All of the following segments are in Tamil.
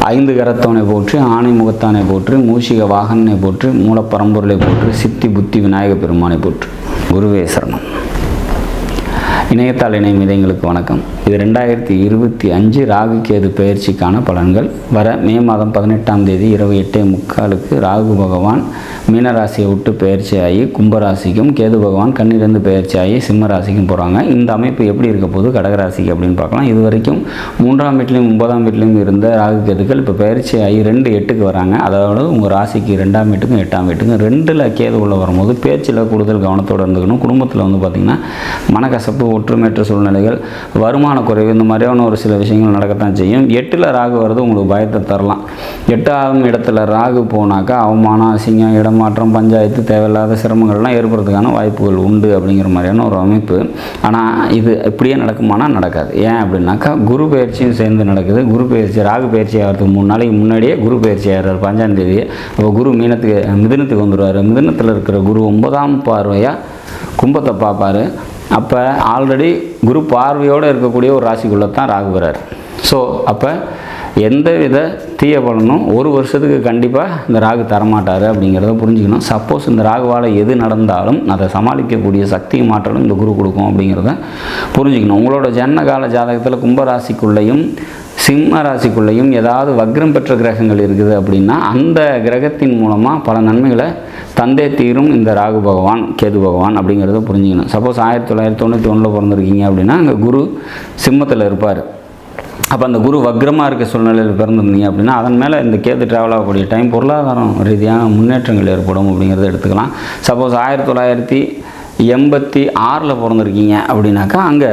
ஐந்து கரத்தவனை போற்றி, ஆணை முகத்தானை போற்றி, மூஷிக வாகனனை போற்றி, மூலப்பரம்பொருளை போற்றி, சித்தி புத்தி விநாயக பெருமானை போற்றி. குருவே சரணம். இணையத்தாள் இணையம் எங்களுக்கு வணக்கம். இது 2025 ராகு கேது பெயர்ச்சிக்கான பலன்கள். வர மே மாதம் 18ஆம் தேதி இரவு 8:45 ராகு பகவான் மீனராசியை விட்டு பெயர்ச்சி ஆகி கும்பராசிக்கும், கேது பகவான் கண்ணிலிருந்து பெயர்ச்சி ஆகி சிம்ம ராசிக்கும் போகிறாங்க. இந்த அமைப்பு எப்படி இருக்க போது கடகராசிக்கு அப்படின்னு பார்க்கலாம். இது வரைக்கும் 3ஆம் வீட்லையும் 9ஆம் வீட்லையும் இருந்த ராகு கேதுக்கள் இப்போ பெயர்ச்சி ஆகி 2-8க்கு வராங்க. அதாவது உங்கள் ராசிக்கு 2ஆம் வீட்டுக்கும் 8ஆம் வீட்டுக்கும் 2ல் கேது உள்ள வரும்போது பேச்சில் கூடுதல் கவனத்தோடு இருந்துக்கணும். குடும்பத்தில் பார்த்திங்கன்னா மனக்கசப்பு, ஒற்றுமையற்ற சூழ்நிலைகள், வருமான குறைவு, இந்த மாதிரியான ஒரு சில விஷயங்கள் நடக்கத்தான் செய்யும். 8ல் ராகு வருது உங்களுக்கு பயத்தை தரலாம். 8ஆம் இடத்துல ராகு போனாக்கா அவமானம், அசிங்கம், இடமாற்றம், பஞ்சாயத்து, தேவையில்லாத சிரமங்கள்லாம் ஏற்படுறதுக்கான வாய்ப்புகள் உண்டு அப்படிங்கிற மாதிரியான ஒரு அமைப்பு. ஆனால் இது இப்படியே நடக்குமானா நடக்காது. ஏன் அப்படின்னாக்கா குரு பயிற்சியும் சேர்ந்து நடக்குது. குரு பயிற்சி ராகு பயிற்சி ஆகிறதுக்கு 3 நாளைக்கு முன்னாடியே குரு பயிற்சி ஆகிறார் 5ஆம் தேதி. அப்போ குரு மிதுனத்துக்கு வந்துடுவார். மிதுனத்தில் இருக்கிற குரு 9ஆம் பார்வையாக கும்பத்தை பார்ப்பார். அப்போ ஆல்ரெடி குரு பார்வையோடு இருக்கக்கூடிய ஒரு ராசிக்குள்ளே தான் ராகு வரார். ஸோ அப்போ எந்த வித தீய பலனும் ஒரு வருஷத்துக்கு கண்டிப்பாக இந்த ராகு தரமாட்டார் அப்படிங்கிறத புரிஞ்சுக்கணும். சப்போஸ் இந்த ராகுவால் எது நடந்தாலும் அதை சமாளிக்கக்கூடிய சக்தி மாற்றலும் இந்த குரு கொடுக்கும் அப்படிங்கிறத புரிஞ்சுக்கணும். உங்களோட ஜனனகால ஜாதகத்தில் கும்பராசிக்குள்ளேயும் சிம்ம ராசிக்குள்ளேயும் ஏதாவது வக்ரம் பெற்ற கிரகங்கள் இருக்குது அப்படின்னா அந்த கிரகத்தின் மூலமாக பல நன்மைகளை தந்தே தீரும் இந்த ராகு பகவான், கேது பகவான் அப்படிங்கிறத புரிஞ்சுக்கணும். சப்போஸ் 1991 பிறந்திருக்கீங்க அப்படின்னா அங்கே குரு சிம்மத்தில் இருப்பார். அப்போ அந்த குரு வக்ரமாக இருக்க சூழ்நிலையில் பிறந்திருந்தீங்க அப்படின்னா அதன் மேலே இந்த கேது ட்ராவல் ஆகக்கூடிய டைம் பொருளாதாரம் ரீதியான முன்னேற்றங்கள் ஏற்படும் அப்படிங்கிறத எடுத்துக்கலாம். சப்போஸ் 1986 பிறந்திருக்கீங்க அப்படின்னாக்கா அங்கே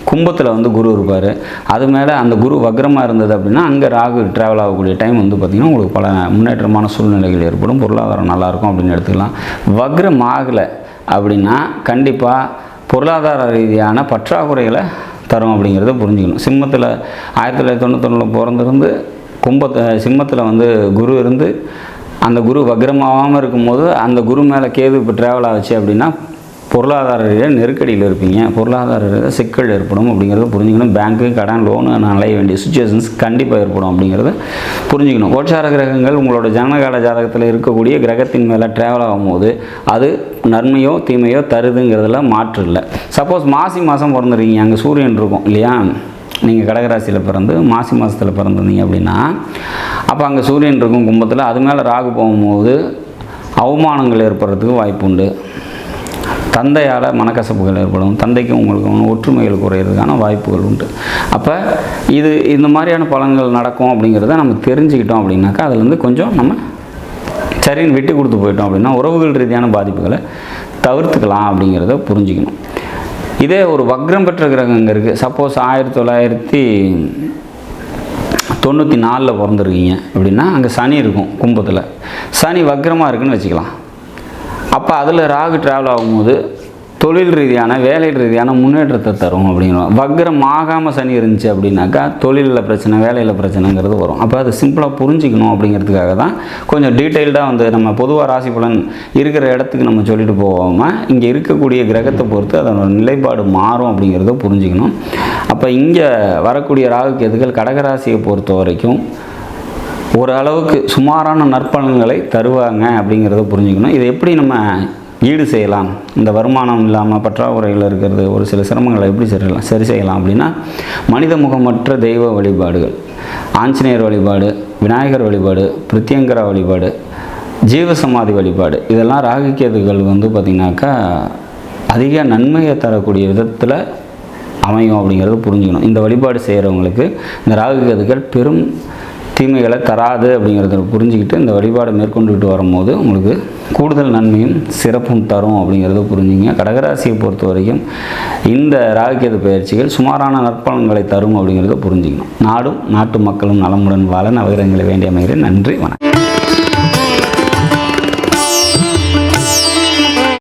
கும்பத்தில் குரு இருப்பார். அது மேலே அந்த குரு வக்ரமாக இருந்தது அப்படின்னா அங்கே ராகு ட்ராவல் ஆகக்கூடிய டைம் பார்த்திங்கன்னா உங்களுக்கு பல முன்னேற்றமான சூழ்நிலைகள் ஏற்படும், பொருளாதாரம் நல்லாயிருக்கும் அப்படின்னு எடுத்துக்கலாம். வக்ரம் ஆகலை அப்படின்னா கண்டிப்பாக பொருளாதார ரீதியான பற்றாக்குறைகளை தரும் அப்படிங்கிறத புரிஞ்சுக்கணும். சிம்மத்தில் 1991 பிறந்திருந்து சிம்மத்தில் குரு இருந்து அந்த குரு வக்ரமாகாமல் இருக்கும்போது அந்த குரு மேலே கேது இப்போ ட்ராவல் ஆச்சு அப்படின்னா பொருளாதார ரீதியாக நெருக்கடியில் இருப்பீங்க, பொருளாதார ரீதியாக சிக்கல் ஏற்படும் அப்படிங்கிறத புரிஞ்சுக்கணும். பேங்க்கு, கடன், லோனு அலைய வேண்டிய சுச்சுவேஷன்ஸ் கண்டிப்பாக ஏற்படும் அப்படிங்கிறத புரிஞ்சுக்கணும். கோச்சார கிரகங்கள் உங்களோட ஜனனகால ஜாதகத்தில் இருக்கக்கூடிய கிரகத்தின் மேலே ட்ராவல் ஆகும்போது அது நன்மையோ தீமையோ தருதுங்கிறதுல மாற்று இல்லை. சப்போஸ் மாசி மாதம் பிறந்துருக்கீங்க, அங்கே சூரியன் இருக்கும் இல்லையா, நீங்கள் கடகராசியில் பிறந்து மாசி மாதத்தில் பிறந்திருந்தீங்க அப்படின்னா அப்போ அங்கே சூரியன் இருக்கும் கும்பத்தில். அது மேலே ராகு போகும்போது அவமானங்கள் ஏற்படுறதுக்கு வாய்ப்பு உண்டு. தந்தையால் மனக்கசப்புகள் ஏற்படும், தந்தைக்கும் உங்களுக்கு ஒற்றுமைகள் குறையிறதுக்கான வாய்ப்புகள் உண்டு. அப்போ இந்த மாதிரியான பலன்கள் நடக்கும் அப்படிங்கிறத நம்ம தெரிஞ்சுக்கிட்டோம் அப்படின்னாக்கா அதுலேருந்து கொஞ்சம் நம்ம சரின்னு விட்டு கொடுத்து போயிட்டோம் அப்படின்னா உறவுகள் ரீதியான பாதிப்புகளை தவிர்த்துக்கலாம் அப்படிங்கிறத புரிஞ்சுக்கணும். இதே ஒரு வக்ரம் பெற்ற கிரகம் இருக்குது. சப்போஸ் 1994 பிறந்திருக்கீங்க அப்படின்னா அங்கே சனி இருக்கும் கும்பத்தில். சனி வக்ரமாக இருக்குன்னு வச்சுக்கலாம். அப்போ அதில் ராகு ட்ராவல் ஆகும்போது தொழில் ரீதியான வேலை ரீதியான முன்னேற்றத்தை தரும் அப்படிங்கிறோம். வக்ரம் ஆகாமல் சனி இருந்துச்சு அப்படின்னாக்கா தொழிலில் பிரச்சனை, வேலையில் பிரச்சனைங்கிறது வரும். அப்போ அது சிம்பிளாக புரிஞ்சிக்கணும் அப்படிங்கிறதுக்காக தான் கொஞ்சம் டீட்டெயில்டாக நம்ம பொதுவாக ராசி பலன் இருக்கிற இடத்துக்கு நம்ம சொல்லிட்டு போகாமல் இங்கே இருக்கக்கூடிய கிரகத்தை பொறுத்து அதோட நிலைப்பாடு மாறும் அப்படிங்கிறத புரிஞ்சிக்கணும். அப்போ இங்கே வரக்கூடிய ராகு கேதுகள் கடகராசியை பொறுத்த வரைக்கும் ஓரளவுக்கு சுமாரான நற்பலன்களை தருவாங்க அப்படிங்கிறத புரிஞ்சுக்கணும். இதை எப்படி நம்ம ஈடு செய்யலாம், இந்த வருமானம் இல்லாமல் பற்றாக்குறையில் இருக்கிறது ஒரு சில சிரமங்களை எப்படி சரி செய்யலாம் அப்படின்னா மனித முகமற்ற தெய்வ வழிபாடுகள், ஆஞ்சநேயர் வழிபாடு, விநாயகர் வழிபாடு, பிரித்யங்கரா வழிபாடு, ஜீவசமாதி வழிபாடு, இதெல்லாம் ராகு கேதுகள் பார்த்திங்கனாக்கா அதிக நன்மையை தரக்கூடிய விதத்தில் அமையும் அப்படிங்கிறத புரிஞ்சுக்கணும். இந்த வழிபாடு செய்கிறவங்களுக்கு இந்த ராகு கேதுகள் பெரும் தீமைகளை தராது அப்படிங்கிறத புரிஞ்சுக்கிட்டு இந்த வழிபாடை மேற்கொண்டுக்கிட்டு வரும்போது உங்களுக்கு கூடுதல் நன்மையும் சிறப்பும் தரும் அப்படிங்கிறத புரிஞ்சுங்க. கடகராசியை பொறுத்த வரைக்கும் இந்த ராகுகேது பயிற்சிகள் சுமாரான நற்பலன்களை தரும் அப்படிங்கிறத புரிஞ்சுக்கணும். நாடும் நாட்டு மக்களும் நலமுடன் வாழ நவகிரகங்களை வேண்டிய அமைகிறேன். நன்றி, வணக்கம்.